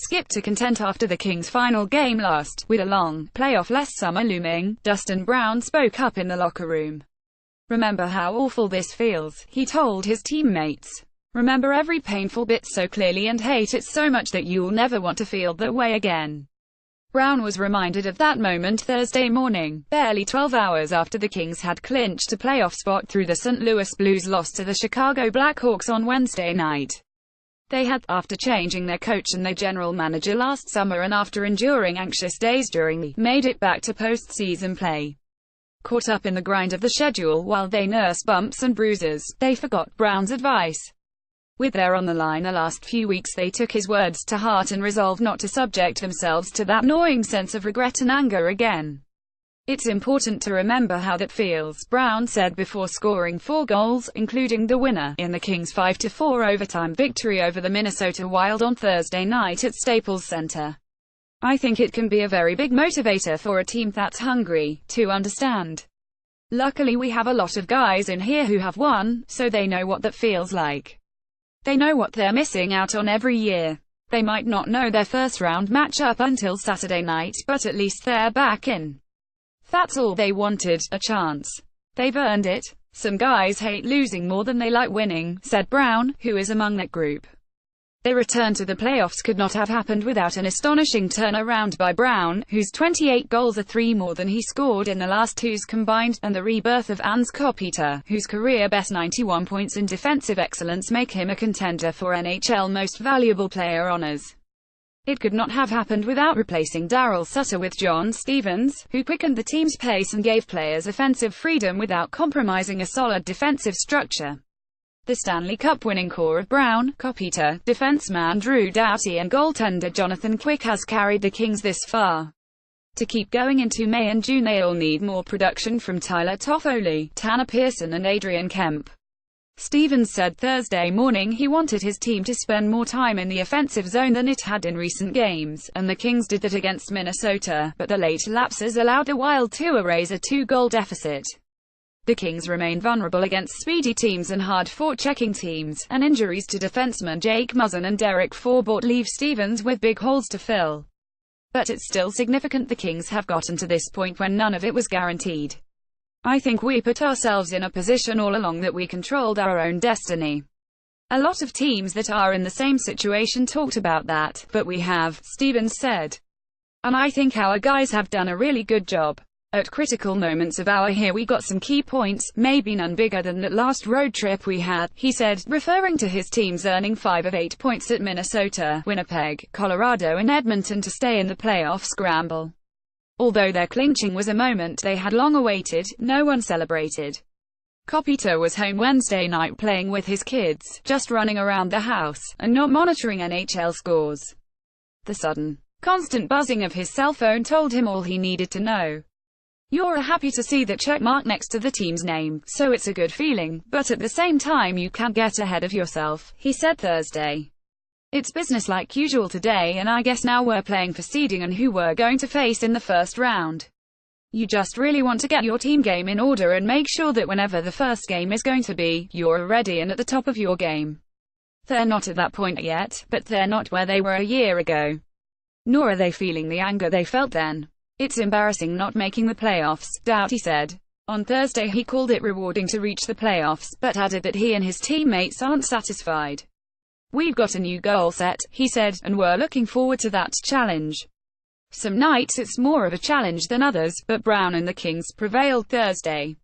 skipped to content after the Kings' final game lost. With a long, playoff-less summer looming, Dustin Brown spoke up in the locker room. "Remember how awful this feels," he told his teammates. "Remember every painful bit so clearly and hate it so much that you'll never want to feel that way again." Brown was reminded of that moment Thursday morning, barely 12 hours after the Kings had clinched a playoff spot through the St. Louis Blues' loss to the Chicago Blackhawks on Wednesday night. They had, after changing their coach and their general manager last summer and after enduring anxious days during the made it back to postseason play. Caught up in the grind of the schedule while they nursed bumps and bruises, they forgot Brown's advice. With their on the line the last few weeks, they took his words to heart and resolved not to subject themselves to that gnawing sense of regret and anger again. "It's important to remember how that feels," Brown said before scoring 4 goals, including the winner, in the Kings' 5-4 overtime victory over the Minnesota Wild on Thursday night at Staples Center. "I think it can be a very big motivator for a team that's hungry, to understand. Luckily we have a lot of guys in here who have won, so they know what that feels like. They know what they're missing out on every year. They might not know their first-round matchup until Saturday night, but at least they're back in. That's all they wanted, a chance. They've earned it. Some guys hate losing more than they like winning," said Brown, who is among that group. Their return to the playoffs could not have happened without an astonishing turnaround by Brown, whose 28 goals are 3 more than he scored in the last 2s combined, and the rebirth of Anze Kopitar, whose career-best 91 points in defensive excellence make him a contender for NHL Most Valuable Player honors. It could not have happened without replacing Darryl Sutter with John Stevens, who quickened the team's pace and gave players offensive freedom without compromising a solid defensive structure. The Stanley Cup-winning core of Brown, Kopitar, defenseman Drew Doughty and goaltender Jonathan Quick has carried the Kings this far. To keep going into May and June, they'll need more production from Tyler Toffoli, Tanner Pearson and Adrian Kemp. Stevens said Thursday morning he wanted his team to spend more time in the offensive zone than it had in recent games, and the Kings did that against Minnesota, but the late lapses allowed the Wild to erase a 2-goal deficit. The Kings remain vulnerable against speedy teams and hard-fought checking teams, and injuries to defensemen Jake Muzzin and Derek Forbort leave Stevens with big holes to fill. But it's still significant the Kings have gotten to this point when none of it was guaranteed. "I think we put ourselves in a position all along that we controlled our own destiny. A lot of teams that are in the same situation talked about that, but we have," Stevens said. "And I think our guys have done a really good job. At critical moments of our here we got some key points, maybe none bigger than that last road trip we had," he said, referring to his teams earning 5 of 8 points at Minnesota, Winnipeg, Colorado and Edmonton to stay in the playoff scramble. Although their clinching was a moment they had long awaited, no one celebrated. Kopitar was home Wednesday night playing with his kids, just running around the house, and not monitoring NHL scores. The sudden, constant buzzing of his cell phone told him all he needed to know. "You're happy to see the check mark next to the team's name, so it's a good feeling, but at the same time you can't get ahead of yourself," he said Thursday. "It's business like usual today, and I guess now we're playing for seeding and who we're going to face in the first round. You just really want to get your team game in order and make sure that whenever the first game is going to be, you're ready and at the top of your game. They're not at that point yet, but they're not where they were a year ago. Nor are they feeling the anger they felt then. It's embarrassing not making the playoffs," Doughty said. On Thursday he called it rewarding to reach the playoffs, but added that he and his teammates aren't satisfied. "We've got a new goal set," he said, "and we're looking forward to that challenge. Some nights it's more of a challenge than others," but Brown and the Kings prevailed Thursday.